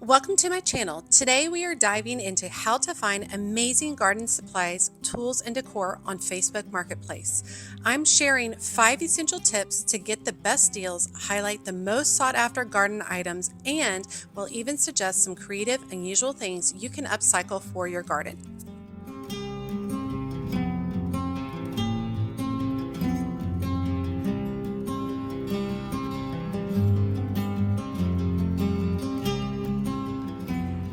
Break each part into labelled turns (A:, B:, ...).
A: Welcome to my channel. Today we are diving into how to find amazing garden supplies, tools, and decor on Facebook Marketplace. I'm sharing 5 essential tips to get the best deals, highlight the most sought after garden items, and will even suggest some creative, unusual things you can upcycle for your garden.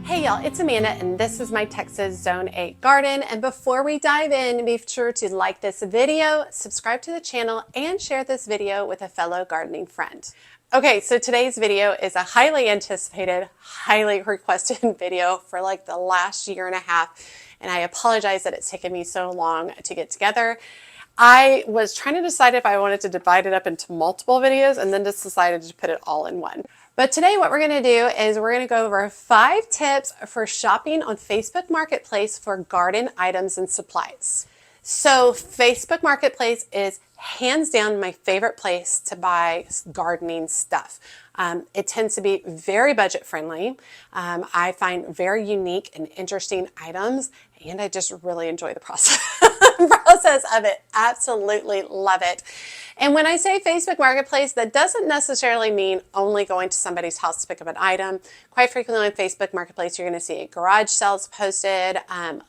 A: Hey y'all, it's Amanda and this is my Texas Zone 8 garden. And before we dive in, be sure to like this video, subscribe to the channel, and share this video with a fellow gardening friend. Okay, so today's video is a highly anticipated, highly requested video for like the last year and a half. And I apologize that it's taken me so long to get together. I was trying to decide if I wanted to divide it up into multiple videos and then just decided to put it all in one. But today what we're going to do is we're going to go over 5 tips for shopping on Facebook Marketplace for garden items and supplies. So Facebook Marketplace is hands down my favorite place to buy gardening stuff. It tends to be very budget friendly. I find very unique and interesting items, and I just really enjoy the process of it. Absolutely love it. And when I say Facebook Marketplace, that doesn't necessarily mean only going to somebody's house to pick up an item. Quite frequently on Facebook Marketplace, you're going to see garage sales posted.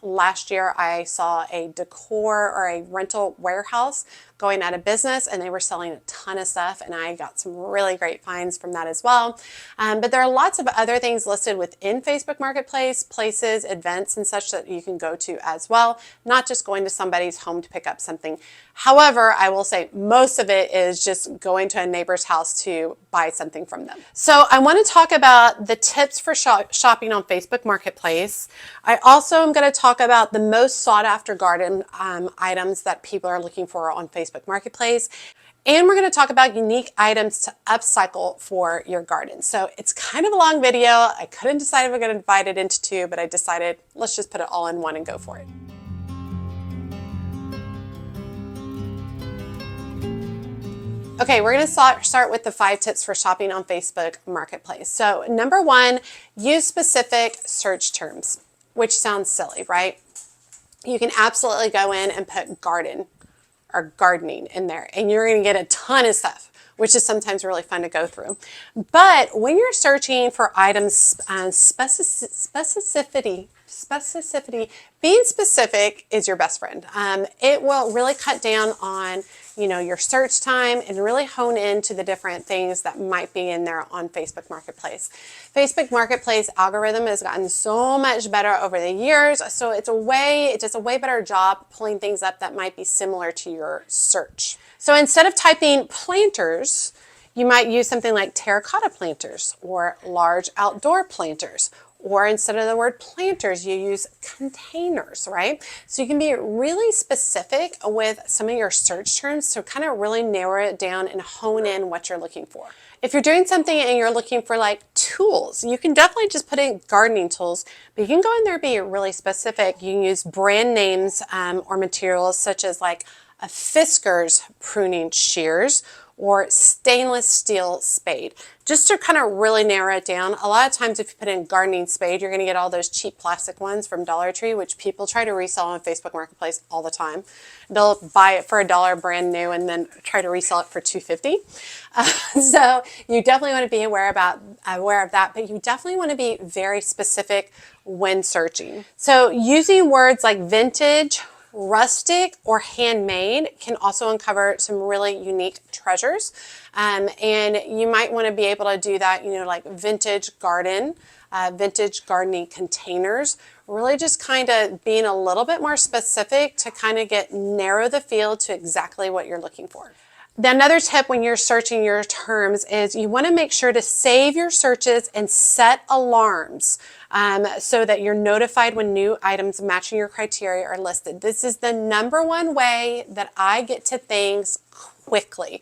A: Last year, I saw a decor or a rental warehouse going out of business, and they were selling a ton of stuff, and I got some really great finds from that as well. But there are lots of other things listed within Facebook Marketplace, places, events, and such that you can go to as well, not just going to somebody's home to pick up something. However, I will say most of it is just going to a neighbor's house to buy something from them. So I want to talk about the tips for shopping on Facebook Marketplace. I also am going to talk about the most sought after garden items that people are looking for on Facebook Marketplace. And we're going to talk about unique items to upcycle for your garden. So it's kind of a long video. I couldn't decide if we're going to divide it into 2, but I decided let's just put it all in one and go for it. Okay, we're going to start with the 5 tips for shopping on Facebook Marketplace. So number 1, use specific search terms, which sounds silly, right? You can absolutely go in and put garden or gardening in there, and you're going to get a ton of stuff, which is sometimes really fun to go through. But when you're searching for items, specificity, being specific is your best friend. It will really cut down on your search time and really hone into the different things that might be in there on Facebook Marketplace. Facebook Marketplace algorithm has gotten so much better over the years, so it does a way better job pulling things up that might be similar to your search. So instead of typing planters, you might use something like terracotta planters or large outdoor planters. Or instead of the word planters, you use containers, right? So you can be really specific with some of your search terms to kind of really narrow it down and hone in what you're looking for. If you're doing something and you're looking for like tools, you can definitely just put in gardening tools, but you can go in there and be really specific. You can use brand names or materials such as like a Fisker's pruning shears or stainless steel spade, just to kind of really narrow it down. A lot of times if you put in gardening spade, you're going to get all those cheap plastic ones from Dollar Tree, which people try to resell on Facebook Marketplace all the time. They'll buy it for $1 brand new and then try to resell it for $2.50. So you definitely want to be aware of that, but you definitely want to be very specific when searching. So using words like vintage, rustic, or handmade can also uncover some really unique treasures. And you might want to be able to do that, like vintage gardening containers, really just kind of being a little bit more specific to kind of narrow the field to exactly what you're looking for. Then another tip when you're searching your terms is you want to make sure to save your searches and set alarms so that you're notified when new items matching your criteria are listed. This is the number 1 way that I get to things quickly.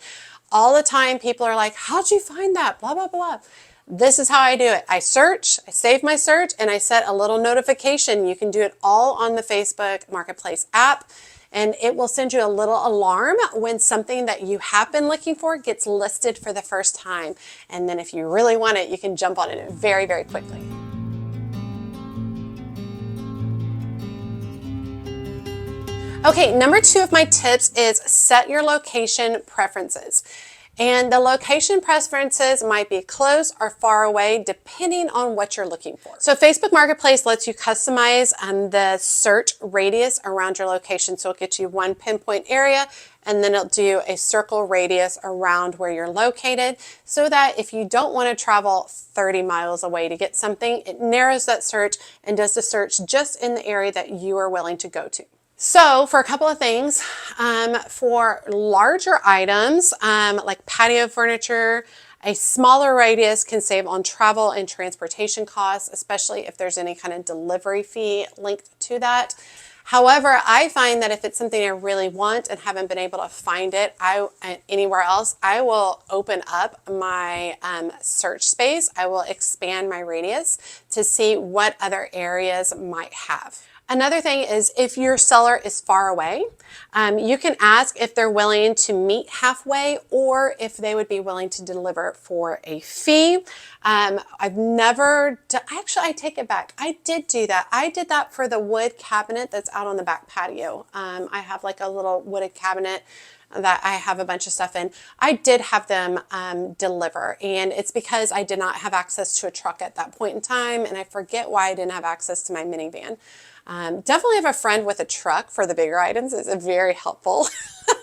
A: All the time people are like, how'd you find that? Blah, blah, blah. This is how I do it. I search, I save my search, and I set a little notification. You can do it all on the Facebook Marketplace app. And it will send you a little alarm when something that you have been looking for gets listed for the first time. And then if you really want it, you can jump on it very, very quickly. Okay, number 2 of my tips is set your location preferences. And the location preferences might be close or far away depending on what you're looking for. So Facebook Marketplace lets you customize the search radius around your location. So it'll get you one pinpoint area, and then it'll do a circle radius around where you're located, so that if you don't want to travel 30 miles away to get something, it narrows that search and does the search just in the area that you are willing to go to. So for a couple of things, for larger items like patio furniture, a smaller radius can save on travel and transportation costs, especially if there's any kind of delivery fee linked to that. However, I find that if it's something I really want and haven't been able to find it anywhere else, I will open up my search space. I will expand my radius to see what other areas might have. Another thing is, if your seller is far away, you can ask if they're willing to meet halfway or if they would be willing to deliver for a fee. I've never actually, I take it back. I did do that. I did that for the wood cabinet that's out on the back patio. I have like a little wooded cabinet that I have a bunch of stuff in. I did have them deliver, and it's because I did not have access to a truck at that point in time, and I forget why I didn't have access to my minivan. Definitely have a friend with a truck for the bigger items. It's very helpful.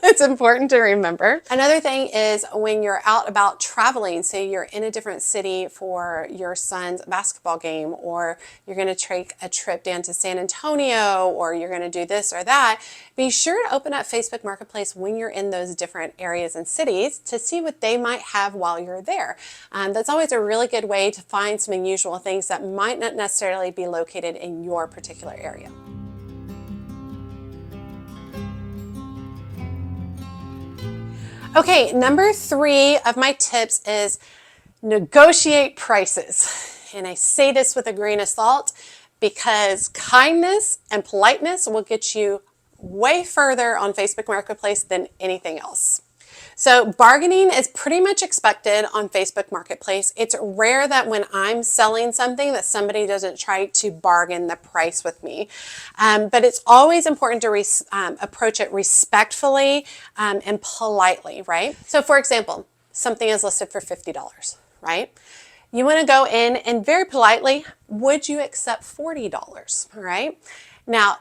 A: It's important to remember. Another thing is when you're out about traveling, say you're in a different city for your son's basketball game, or you're going to take a trip down to San Antonio, or you're going to do this or that, be sure to open up Facebook Marketplace when you're in those different areas and cities to see what they might have while you're there. That's always a really good way to find some unusual things that might not necessarily be located in your particular area. Okay, number 3 of my tips is negotiate prices. And I say this with a grain of salt because kindness and politeness will get you way further on Facebook Marketplace than anything else. So bargaining is pretty much expected on Facebook Marketplace. It's rare that when I'm selling something that somebody doesn't try to bargain the price with me. But it's always important to approach it respectfully and politely, right? So for example, something is listed for $50, right? You want to go in and very politely, would you accept $40, right? Now,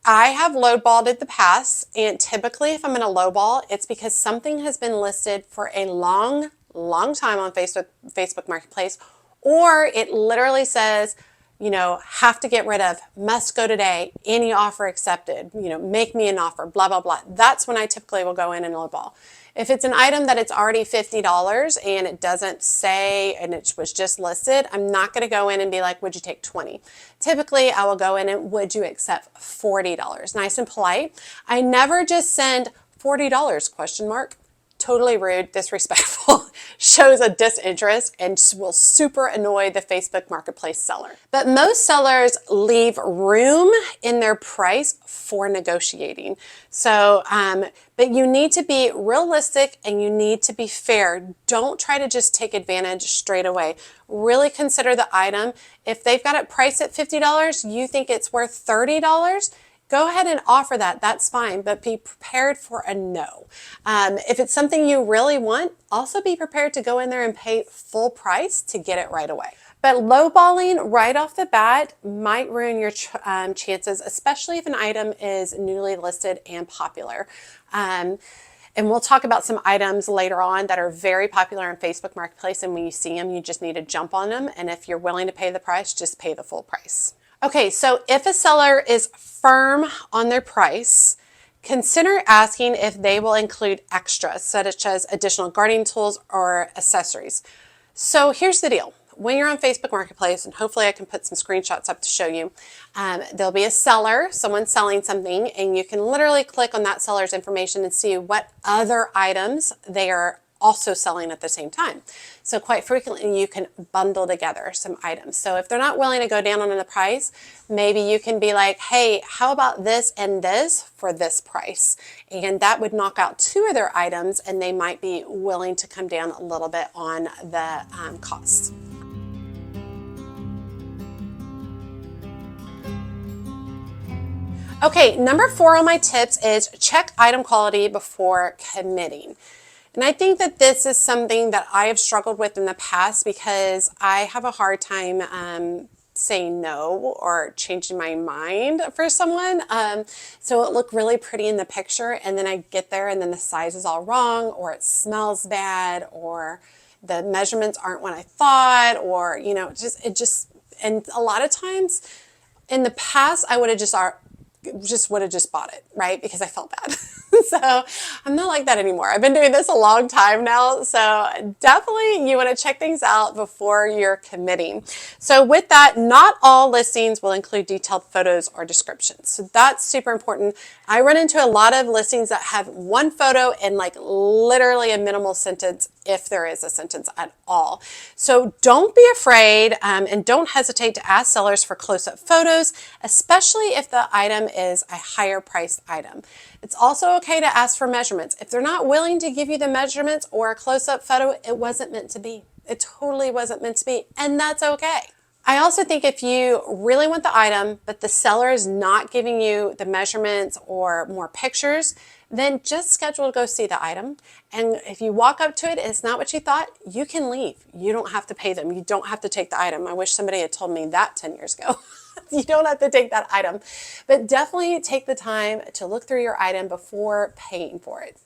A: I have lowballed in the past, and typically if I'm going to lowball, it's because something has been listed for a long time on Facebook Marketplace, or it literally says, you know, have to get rid of, must go today, any offer accepted, you know, make me an offer, blah, blah, blah. That's when I typically will go in and lowball. If it's an item that it's already $50 and it doesn't say, and it was just listed, I'm not going to go in and be like, would you take 20? Typically, I will go in and would you accept $40? Nice and polite. I never just send $40 question mark. Totally rude, disrespectful, shows a disinterest, and will super annoy the Facebook Marketplace seller. But most sellers leave room in their price for negotiating. So, but you need to be realistic and you need to be fair. Don't try to just take advantage straight away. Really consider the item. If they've got it priced at $50, you think it's worth $30, go ahead and offer that. That's fine, but be prepared for a no. If it's something you really want, also be prepared to go in there and pay full price to get it right away. But lowballing right off the bat might ruin your chances, especially if an item is newly listed and popular. And we'll talk about some items later on that are very popular on Facebook Marketplace, and when you see them, you just need to jump on them. And if you're willing to pay the price, just pay the full price. Okay, so if a seller is firm on their price, consider asking if they will include extras, such as additional gardening tools or accessories. So here's the deal. When you're on Facebook Marketplace, and hopefully I can put some screenshots up to show you, there'll be a seller, someone selling something, and you can literally click on that seller's information and see what other items they are also selling at the same time. So quite frequently you can bundle together some items. So if they're not willing to go down on the price, maybe you can be like, hey, how about this and this for this price? And that would knock out 2 of their items, and they might be willing to come down a little bit on the costs. Okay, number 4 on my tips is check item quality before committing. And I think that this is something that I have struggled with in the past because I have a hard time saying no or changing my mind for someone. So it looked really pretty in the picture, and then I get there and then the size is all wrong, or it smells bad, or the measurements aren't what I thought, or and a lot of times in the past I would have just bought it, right? Because I felt bad. So I'm not like that anymore. I've been doing this a long time now. So definitely you want to check things out before you're committing. So with that, not all listings will include detailed photos or descriptions. So that's super important. I run into a lot of listings that have one photo and like literally a minimal sentence, if there is a sentence at all. So don't be afraid and don't hesitate to ask sellers for close-up photos, especially if the item is a higher priced item. It's also okay to ask for measurements. If they're not willing to give you the measurements or a close-up photo, it wasn't meant to be. It totally wasn't meant to be, and that's okay. I also think if you really want the item, but the seller is not giving you the measurements or more pictures, then just schedule to go see the item. And if you walk up to it and it's not what you thought, you can leave. You don't have to pay them. You don't have to take the item. I wish somebody had told me that 10 years ago. You don't have to take that item, but definitely take the time to look through your item before paying for it.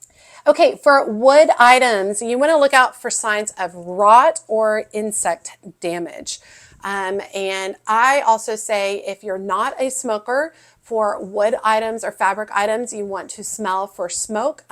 A: Okay, for wood items, you want to look out for signs of rot or insect damage. And I also say if you're not a smoker, for wood items or fabric items, you want to smell for smoke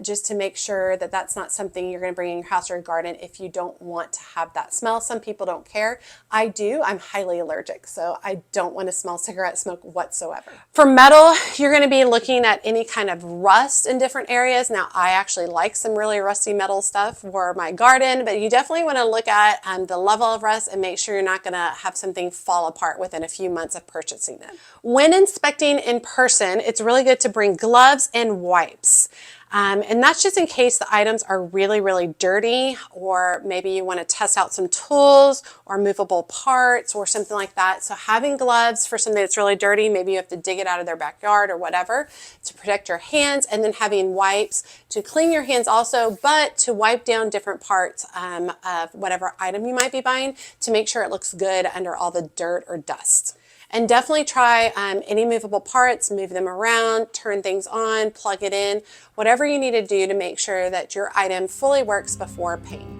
A: just to make sure that that's not something you're going to bring in your house or garden if you don't want to have that smell. Some people don't care. I do. I'm highly allergic, so I don't want to smell cigarette smoke whatsoever. For metal, you're going to be looking at any kind of rust in different areas. Now, I actually like some really rusty metal stuff for my garden, but you definitely want to look at the level of rust and make sure you're not going to have something fall apart within a few months of purchasing it. When inspecting in person, it's really good to bring gloves and wipes. And that's just in case the items are really, really dirty, or maybe you want to test out some tools or movable parts or something like that. So having gloves for something that's really dirty, maybe you have to dig it out of their backyard or whatever to protect your hands, and then having wipes to clean your hands also, but to wipe down different parts of whatever item you might be buying to make sure it looks good under all the dirt or dust. And definitely try any movable parts, move them around, turn things on, plug it in, whatever you need to do to make sure that your item fully works before paying.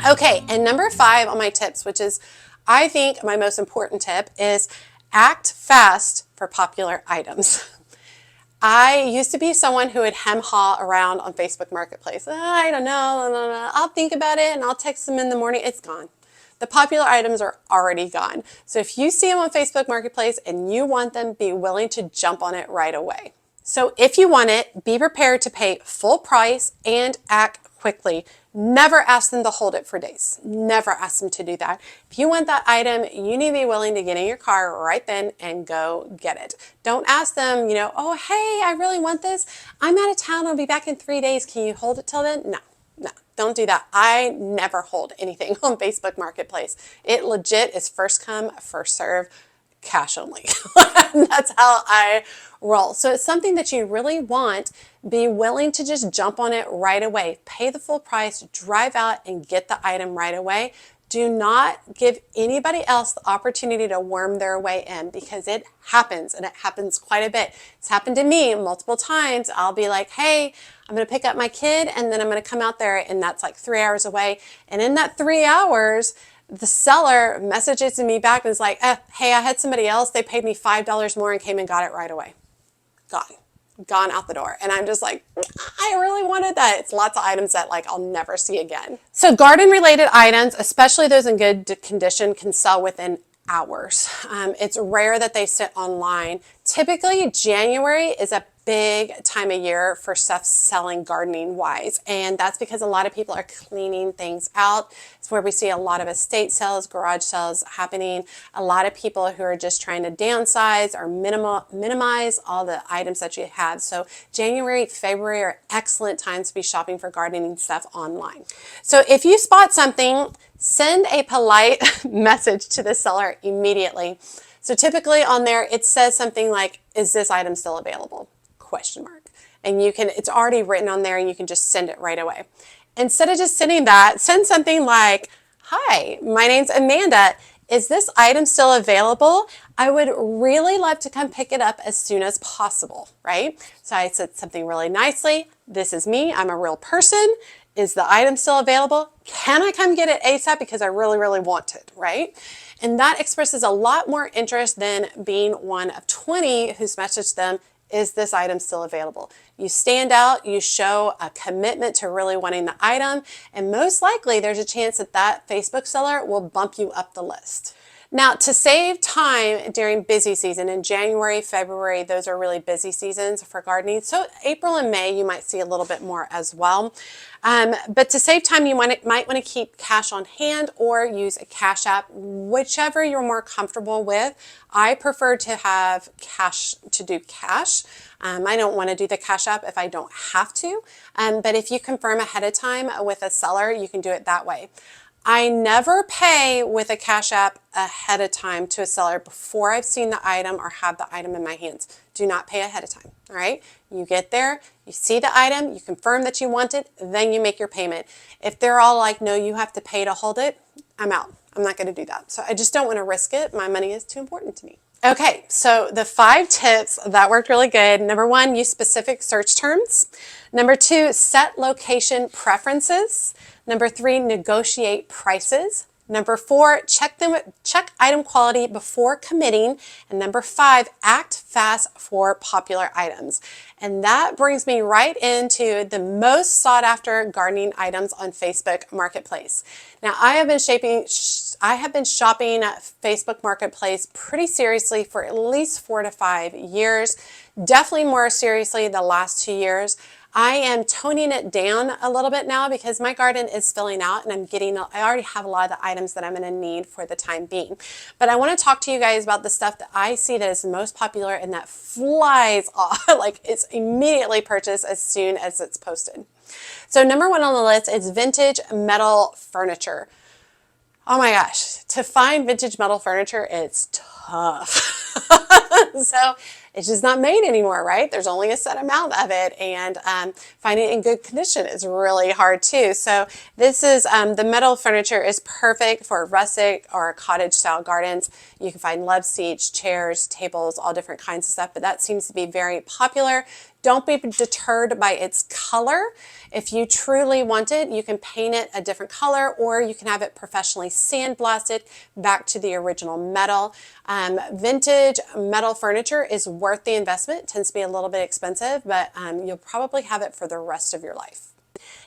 A: Okay, and number 5 on my tips, which is I think my most important tip, is act fast for popular items. I used to be someone who would hem-haw around on Facebook Marketplace. I don't know, I'll think about it and I'll text them in the morning. It's gone. The popular items are already gone. So if you see them on Facebook Marketplace and you want them, be willing to jump on it right away. So if you want it, be prepared to pay full price and act quickly. Never ask them to hold it for days. Never ask them to do that. If you want that item, you need to be willing to get in your car right then and go get it. Don't ask them, oh, hey, I really want this. I'm out of town. I'll be back in 3 days. Can you hold it till then? No, don't do that. I never hold anything on Facebook Marketplace. It legit is first come, first serve, cash only. That's how I roll. So it's something that you really want. Be willing to just jump on it right away. Pay the full price, drive out and get the item right away. Do not give anybody else the opportunity to worm their way in, because it happens, and it happens quite a bit. It's happened to me multiple times. I'll be like, hey, I'm going to pick up my kid, and then I'm going to come out there, and that's like 3 hours away. And in that 3 hours, the seller messages me back and is like, hey, I had somebody else. They paid me $5 more and came and got it right away. Gone out the door. And I'm just like, I really wanted that. It's lots of items that I'll never see again. So garden related items, especially those in good condition, can sell within hours. It's rare that they sit online. Typically January is a big time of year for stuff selling gardening wise, and that's because a lot of people are cleaning things out. It's where we see a lot of estate sales, garage sales happening. A lot of people who are just trying to downsize or minimize all the items that you have. So January, February are excellent times to be shopping for gardening stuff online. So if you spot something, send a polite message to the seller immediately. So typically on there, it says something like, is this item still available? ? And you can, it's already written on there and you can just send it right away. Instead of just sending that, send something like, hi, my name's Amanda. Is this item still available? I would really love to come pick it up as soon as possible, right? So I said something really nicely. This is me. I'm a real person. Is the item still available? Can I come get it ASAP because I really, really want it, right? And that expresses a lot more interest than being one of 20 who's messaged them, is this item still available? You stand out, you show a commitment to really wanting the item, and most likely there's a chance that that Facebook seller will bump you up the list. Now, to save time during busy season, in January, February, those are really busy seasons for gardening. So April and May, you might see a little bit more as well. But to save time, you might want to keep cash on hand or use a cash app, whichever you're more comfortable with. I prefer to have cash, to do cash. I don't want to do the cash app if I don't have to. But if you confirm ahead of time with a seller, you can do it that way. I never pay with a cash app ahead of time to a seller before I've seen the item or have the item in my hands. Do not pay ahead of time, all right? You get there, you see the item, you confirm that you want it, then you make your payment. If they're all like, no, you have to pay to hold it, I'm out. I'm not going to do that. So I just don't want to risk it. My money is too important to me. Okay, so the 5 tips that worked really good. Number 1, use specific search terms. Number 2, set location preferences. Number 3, negotiate prices. Number 4, check item quality before committing. And number 5, act fast for popular items. And that brings me right into the most sought after gardening items on Facebook Marketplace. Now, I have been shopping at Facebook Marketplace pretty seriously for at least 4 to 5 years. Definitely more seriously the last 2 years. I am toning it down a little bit now because my garden is filling out and I already have a lot of the items that I'm going to need for the time being. But I want to talk to you guys about the stuff that I see that is most popular and that flies off, like it's immediately purchased as soon as it's posted. So number 1 on the list is vintage metal furniture. Oh my gosh, to find vintage metal furniture, it's tough. So it's just not made anymore, right? There's only a set amount of it, and finding it in good condition is really hard too. So this is, the metal furniture is perfect for rustic or cottage style gardens. You can find love seats, chairs, tables, all different kinds of stuff, but that seems to be very popular. Don't be deterred by its color. If you truly want it, you can paint it a different color, or you can have it professionally sandblasted back to the original metal. Vintage metal furniture is worth the investment. It tends to be a little bit expensive, but you'll probably have it for the rest of your life.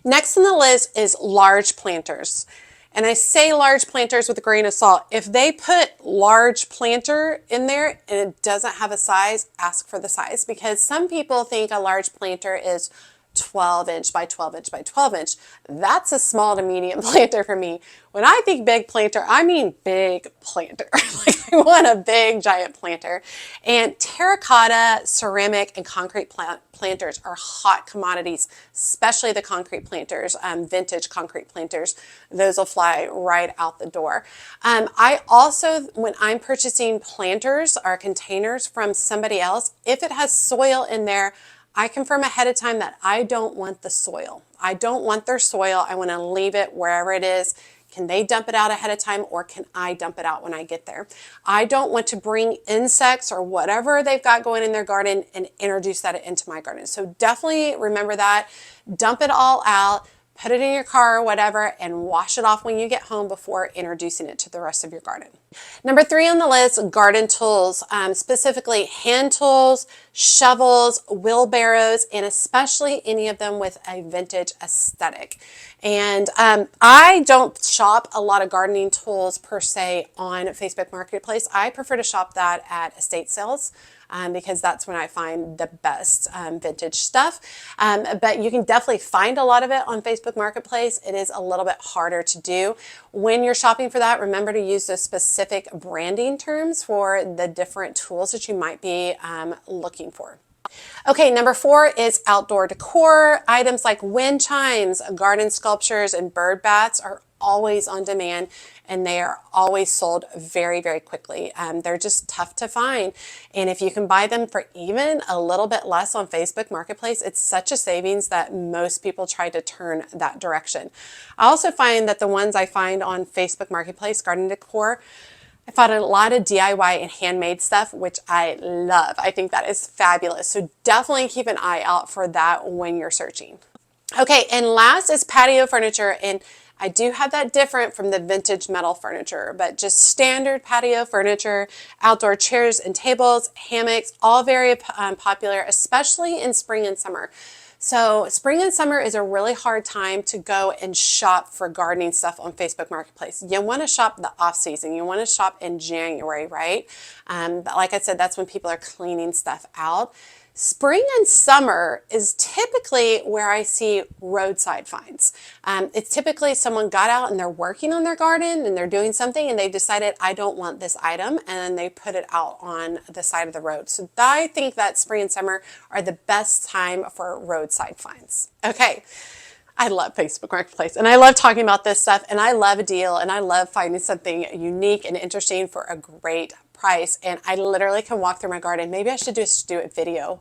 A: Next on the list is large planters. And I say large planters with a grain of salt. If they put large planter in there and it doesn't have a size, ask for the size, because some people think a large planter is 12 inch by 12 inch by 12 inch. That's a small to medium planter for me. When I think big planter, I mean big planter. Like I want a big giant planter. And terracotta, ceramic, and concrete planters are hot commodities, especially the concrete planters, vintage concrete planters. Those will fly right out the door. I also, when I'm purchasing planters or containers from somebody else, if it has soil in there, I confirm ahead of time that I don't want the soil. I don't want their soil. I want to leave it wherever it is. Can they dump it out ahead of time, or can I dump it out when I get there? I don't want to bring insects or whatever they've got going in their garden and introduce that into my garden. So definitely remember that. Dump it all out. Put it in your car or whatever and wash it off when you get home before introducing it to the rest of your garden. Number 3 on the list, garden tools, specifically hand tools, shovels, wheelbarrows, and especially any of them with a vintage aesthetic. And I don't shop a lot of gardening tools per se on Facebook Marketplace. I prefer to shop that at estate sales. Because that's when I find the best vintage stuff. But you can definitely find a lot of it on Facebook Marketplace. It is a little bit harder to do. When you're shopping for that, remember to use the specific branding terms for the different tools that you might be looking for. Okay, number 4 is outdoor decor. Items like wind chimes, garden sculptures, and bird baths are always on demand, and they are always sold very, very quickly. They're just tough to find. And if you can buy them for even a little bit less on Facebook Marketplace, it's such a savings that most people try to turn that direction. I also find that the ones I find on Facebook Marketplace, garden decor, I found a lot of DIY and handmade stuff, which I love. I think that is fabulous. So definitely keep an eye out for that when you're searching. Okay, and last is patio furniture. And I do have that different from the vintage metal furniture, but just standard patio furniture, outdoor chairs and tables, hammocks, all very popular, especially in spring and summer. So spring and summer is a really hard time to go and shop for gardening stuff on Facebook Marketplace. You want to shop the off season. You want to shop in January, right? But like I said, that's when people are cleaning stuff out. Spring and summer is typically where I see roadside finds. It's typically someone got out and they're working on their garden and they're doing something and they've decided, I don't want this item, and then they put it out on the side of the road. So I think that spring and summer are the best time for roadside finds. Okay. I love Facebook Marketplace and I love talking about this stuff, and I love a deal, and I love finding something unique and interesting for a great price. And I literally can walk through my garden. Maybe I should just do a video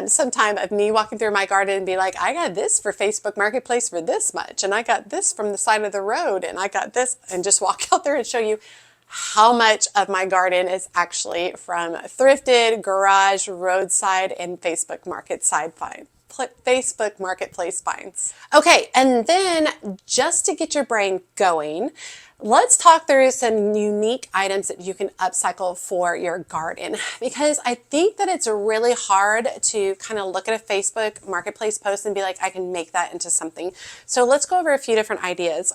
A: sometime of me walking through my garden and be like, I got this for Facebook Marketplace for this much, and I got this from the side of the road, and I got this, and just walk out there and show you how much of my garden is actually from thrifted, garage, roadside, and Facebook Marketplace finds. Okay, and then just to get your brain going, let's talk through some unique items that you can upcycle for your garden, because I think that it's really hard to kind of look at a Facebook Marketplace post and be like, I can make that into something. So let's go over a few different ideas.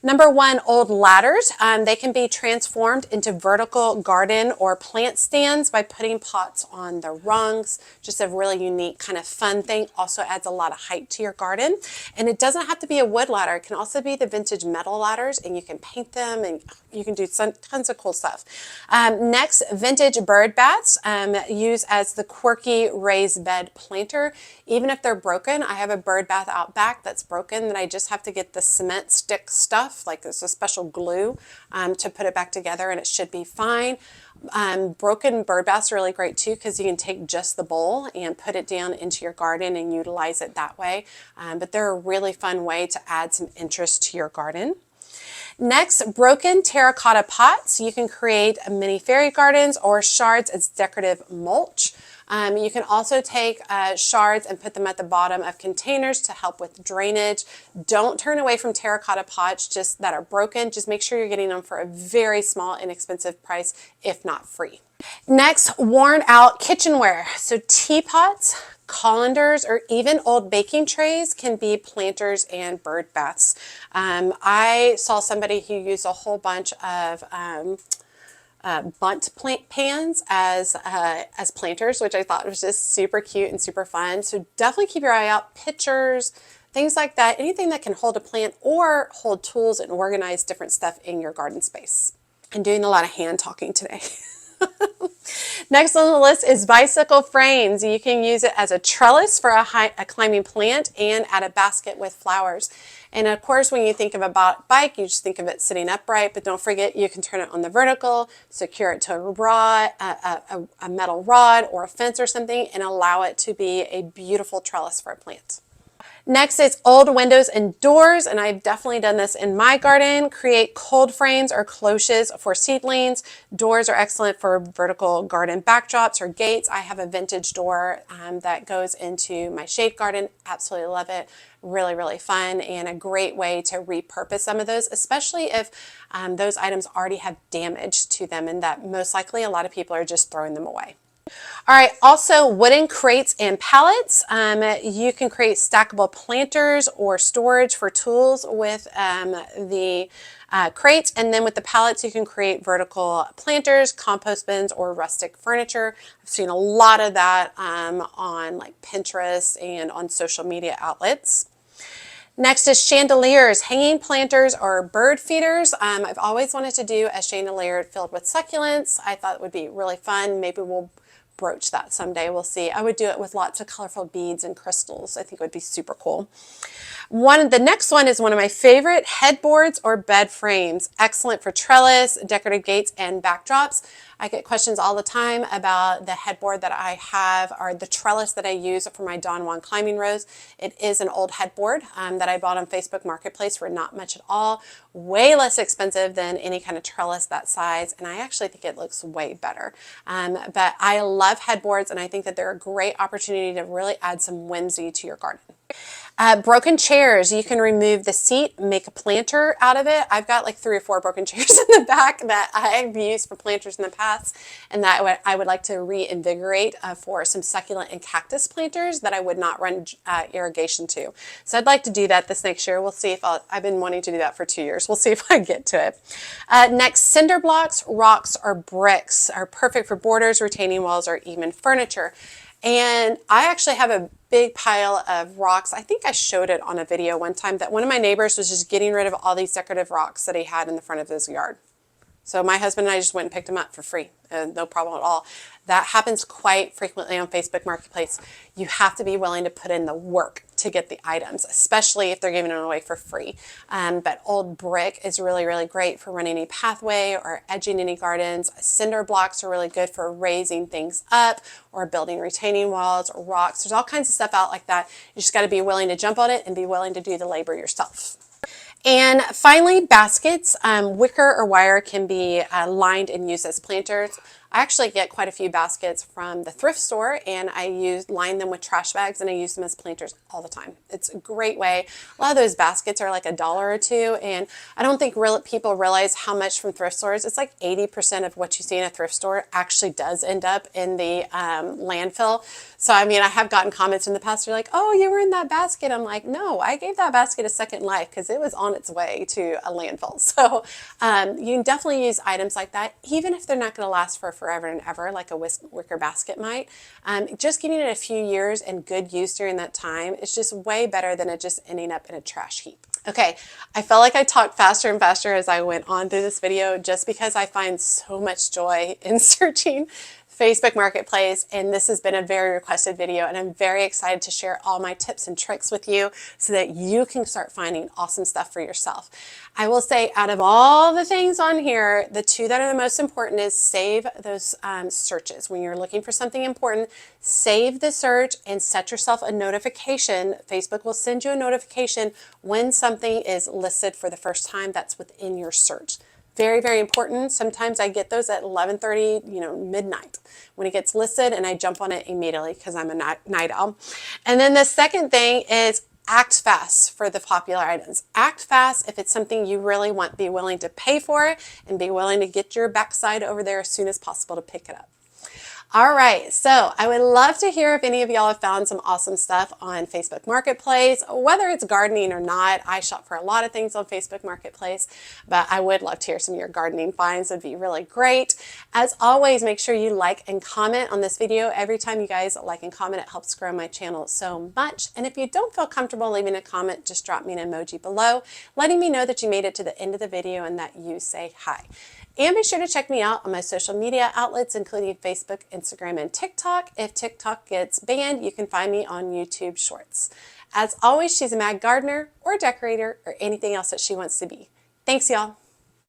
A: Number 1, old ladders. They can be transformed into vertical garden or plant stands by putting pots on the rungs. Just a really unique kind of fun thing. Also adds a lot of height to your garden. And it doesn't have to be a wood ladder. It can also be the vintage metal ladders, and you can paint them, and you can do tons of cool stuff. Next, vintage bird baths, used as the quirky raised bed planter. Even if they're broken, I have a bird bath out back that's broken that I just have to get the cement stick stuff, like there's a special glue to put it back together, and it should be fine. Broken bird baths are really great too, because you can take just the bowl and put it down into your garden and utilize it that way. But they're a really fun way to add some interest to your garden. Next, broken terracotta pots. You can create mini fairy gardens or shards as decorative mulch. You can also take shards and put them at the bottom of containers to help with drainage. Don't turn away from terracotta pots just that are broken. Just make sure you're getting them for a very small, inexpensive price, if not free. Next, worn out kitchenware. So teapots, colanders, or even old baking trays can be planters and bird baths. I saw somebody who used a whole bunch of bunt plant pans as planters, which I thought was just super cute and super fun. So definitely keep your eye out. Pictures, things like that, anything that can hold a plant or hold tools and organize different stuff in your garden space. I'm doing a lot of hand talking today. Next on the list is bicycle frames. You can use it as a trellis for a climbing plant and add a basket with flowers. And of course, when you think of a bike, you just think of it sitting upright, but don't forget you can turn it on the vertical, secure it to a rod, a metal rod or a fence or something, and allow it to be a beautiful trellis for a plant. Next is old windows and doors, and I've definitely done this in my garden. Create cold frames or cloches for seedlings. Doors are excellent for vertical garden backdrops or gates. I have a vintage door that goes into my shade garden. Absolutely love it. Really, really fun, and a great way to repurpose some of those, especially if those items already have damage to them, and that most likely a lot of people are just throwing them away. All right, also wooden crates and pallets. You can create stackable planters or storage for tools with the crates, and then with the pallets you can create vertical planters, compost bins, or rustic furniture. I've seen a lot of that on like Pinterest and on social media outlets. Next is chandeliers, hanging planters, or bird feeders. I've always wanted to do a chandelier filled with succulents. I thought it would be really fun. Maybe we'll broach that someday. We'll see. I would do it with lots of colorful beads and crystals. I think it would be super cool. The next one is one of my favorite, headboards or bed frames. Excellent for trellis, decorative gates, and backdrops. I get questions all the time about the headboard that I have, or the trellis that I use for my Don Juan climbing rose. It is an old headboard that I bought on Facebook Marketplace for not much at all. Way less expensive than any kind of trellis that size, and I actually think it looks way better. But I love headboards, and I think that they're a great opportunity to really add some whimsy to your garden. Broken chairs, you can remove the seat, make a planter out of it. I've got like 3 or 4 broken chairs in the back that I've used for planters in the past, and that I would like to reinvigorate for some succulent and cactus planters that I would not run irrigation to. So I'd like to do that this next year. We'll see if I've been wanting to do that for 2 years. We'll see if I get to it. Next, cinder blocks, rocks, or bricks are perfect for borders, retaining walls, or even furniture. And I actually have a big pile of rocks. I think I showed it on a video one time that one of my neighbors was just getting rid of all these decorative rocks that he had in the front of his yard. So my husband and I just went and picked them up for free, no problem at all. That happens quite frequently on Facebook Marketplace. You have to be willing to put in the work to get the items, especially if they're giving them away for free. But old brick is really, really great for running a pathway or edging any gardens. Cinder blocks are really good for raising things up or building retaining walls or rocks. There's all kinds of stuff out like that. You just got to be willing to jump on it and be willing to do the labor yourself. And finally, baskets. Wicker or wire can be lined and used as planters. I actually get quite a few baskets from the thrift store, and I line them with trash bags, and I use them as planters all the time. It's a great way. A lot of those baskets are like $1 or $2, and I don't think people realize how much from thrift stores. It's like 80% of what you see in a thrift store actually does end up in the landfill. So, I mean, I have gotten comments in the past. They're like, oh, you were in that basket. I'm like, no, I gave that basket a second life because it was on its way to a landfill. So you can definitely use items like that, even if they're not going to last for forever and ever, like a wicker basket might. Just giving it a few years and good use during that time is just way better than it just ending up in a trash heap. Okay, I felt like I talked faster and faster as I went on through this video just because I find so much joy in searching Facebook Marketplace, and this has been a very requested video, and I'm very excited to share all my tips and tricks with you so that you can start finding awesome stuff for yourself. I will say, out of all the things on here, the 2 that are the most important is save those searches. When you're looking for something important, save the search and set yourself a notification. Facebook will send you a notification when something is listed for the first time that's within your search. Very, very important. Sometimes I get those at 11:30, midnight when it gets listed, and I jump on it immediately because I'm a night owl. And then the second thing is act fast for the popular items. Act fast if it's something you really want. Be willing to pay for it and be willing to get your backside over there as soon as possible to pick it up. All right, so I would love to hear if any of y'all have found some awesome stuff on Facebook Marketplace, whether it's gardening or not. I shop for a lot of things on Facebook Marketplace, but I would love to hear some of your gardening finds. It would be really great. As always, make sure you like and comment on this video. Every time you guys like and comment, it helps grow my channel so much. And if you don't feel comfortable leaving a comment, just drop me an emoji below, letting me know that you made it to the end of the video and that you say hi. And be sure to check me out on my social media outlets, including Facebook, Instagram, and TikTok. If TikTok gets banned, you can find me on YouTube Shorts. As always, she's a mad gardener or decorator or anything else that she wants to be. Thanks, y'all.